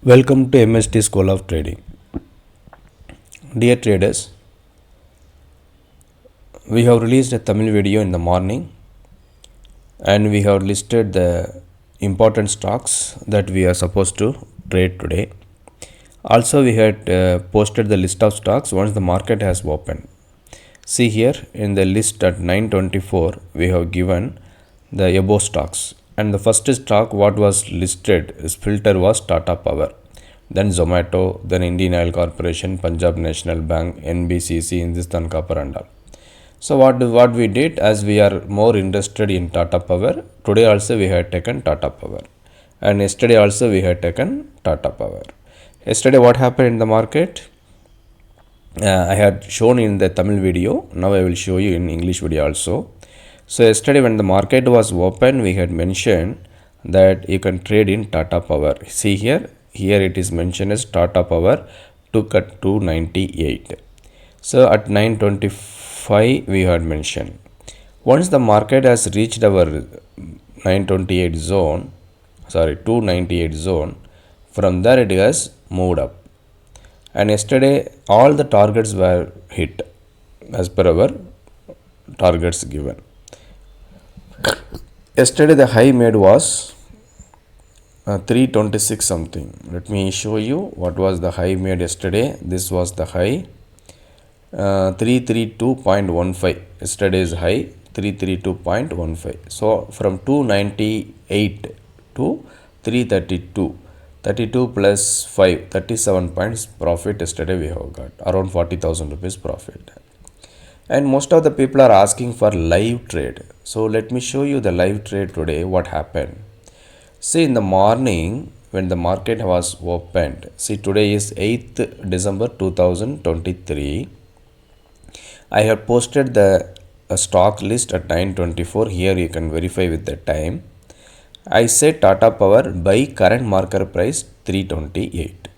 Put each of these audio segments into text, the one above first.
Welcome to MST School of Trading. Dear traders, we have released a Tamil video in the morning and we have listed the important stocks that we are supposed to trade today. Also, we had posted the list of stocks once the market has opened. See here in the list at 9:24, we have given the above stocks. And the first stock what was listed as filter was Tata Power, then Zomato, then Indian Oil Corporation, Punjab National Bank, NBCC, Hindustan Copper and all. So what we did, as we are more interested in Tata Power, today also we had taken Tata Power, and yesterday also we had taken Tata Power. Yesterday what happened in the market? I had shown in the Tamil video. Now I will show you in English video also. So yesterday when the market was open, we had mentioned that you can trade in Tata Power. See here it is mentioned as Tata Power took at 298. So at 925 we had mentioned. Once the market has reached our 928 zone, 298 zone, from there it has moved up. And yesterday all the targets were hit as per our targets given. Yesterday the high made was 326 something. Let me show you what was the high made yesterday. This was the high 332.15. Yesterday's high 332.15. So from 298 to 332. 32 plus 5, 37 points profit yesterday we have got. Around 40,000 rupees profit. And most of the people are asking for live trade. So let me show you the live trade today. What happened? See, in the morning when the market was opened. See, today is 8th December 2023. I have posted the stock list at 9:24. Here you can verify with the time. I said Tata Power by current market price 328.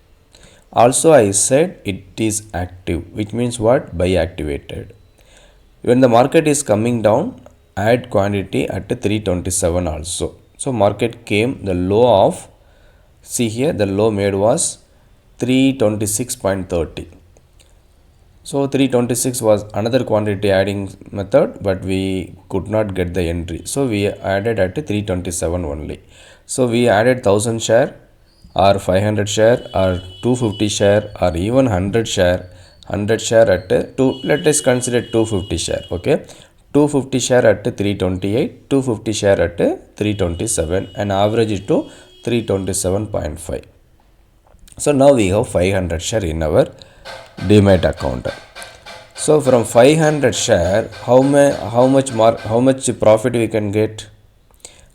Also I said it is active, which means what? Buy activated. When the market is coming down, add quantity at 327 also. So market came, the low of, see here the low made was 326.30. So 326 was another quantity adding method, but we could not get the entry. So we added at 327 only. So we added 1000 share or 500 share or 250 share or even 100 share. 100 share at 2, let us consider 250 share, okay. 250 share at 328, 250 share at 327 and average it to 327.5. So now we have 500 share in our Demat account. So from 500 share, how much profit we can get?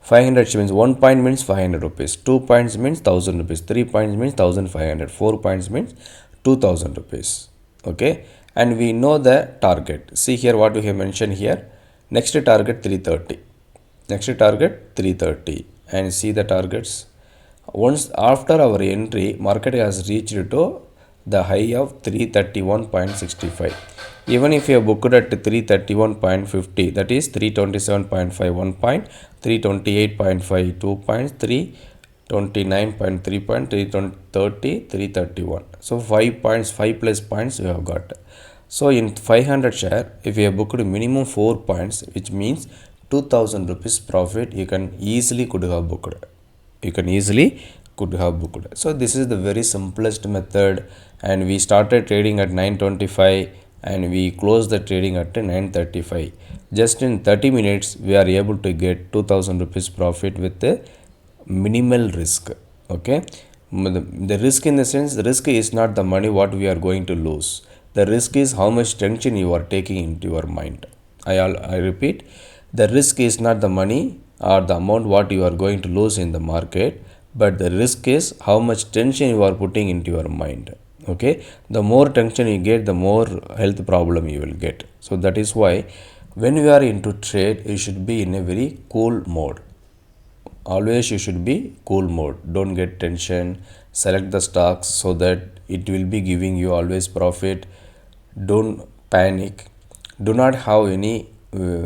500 means 1 point means 500 rupees, 2 points means 1000 rupees, 3 points means 1500, 4 points means 2000 rupees. Okay, and we know the target. See here what we have mentioned here. Next target 330. Next target 330, and see the targets. Once after our entry, market has reached to the high of 331.65. Even if you have booked at 331.50, that is 327.51 point, 328.5 2 points, 329.3 point, 330, 331. So 5 points, 5 plus points we have got. So in 500 share, if you have booked minimum 4 points, which means 2000 rupees profit, you can easily could have booked. So this is the very simplest method, and we started trading at 9:25 and we closed the trading at 9:35. Just in 30 minutes we are able to get 2000 rupees profit with the minimal risk. Okay, the risk in the sense, the risk is not the money what we are going to lose. The risk is how much tension you are taking into your mind. I repeat, the risk is not the money or the amount what you are going to lose in the market, but the risk is how much tension you are putting into your mind. Okay, the more tension you get, the more health problem you will get. So that is why when you are into trade, you should be in a very cool mode. Always you should be cool mode. Don't get tension. Select the stocks so that it will be giving you always profit. Don't panic. Do not have any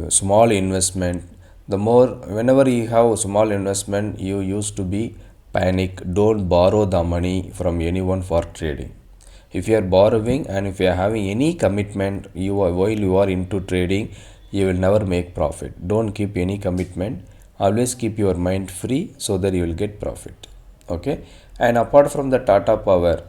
small investment. The more, whenever you have small investment, you used to be panic. Don't borrow the money from anyone for trading. If you are borrowing and if you are having any commitment while you are into trading, you will never make profit. Don't keep any commitment. Always keep your mind free so that you will get profit. Okay. And apart from the Tata Power,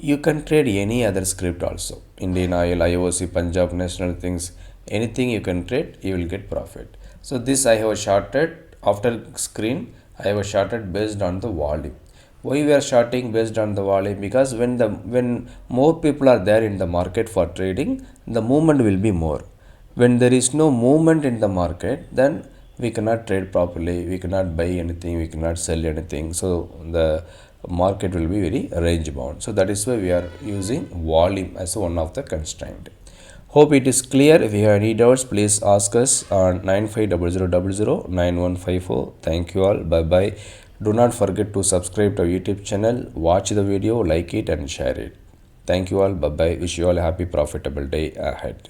you can trade any other script also. Indian Oil, IOC, Punjab National things, anything you can trade, you will get profit. So this I have shorted after screen. I have shorted based on the volume. Why we are shorting based on the volume? Because when more people are there in the market for trading, the movement will be more. When there is no movement in the market, then we cannot trade properly, we cannot buy anything, we cannot sell anything. So the market will be very range bound. So that is why we are using volume as one of the constraint. Hope it is clear. If you have any doubts, please ask us on 9500009154. Thank you all. Bye bye. Do not forget to subscribe to our YouTube channel, watch the video, like it and share it. Thank you all. Bye bye. Wish you all a happy profitable day ahead.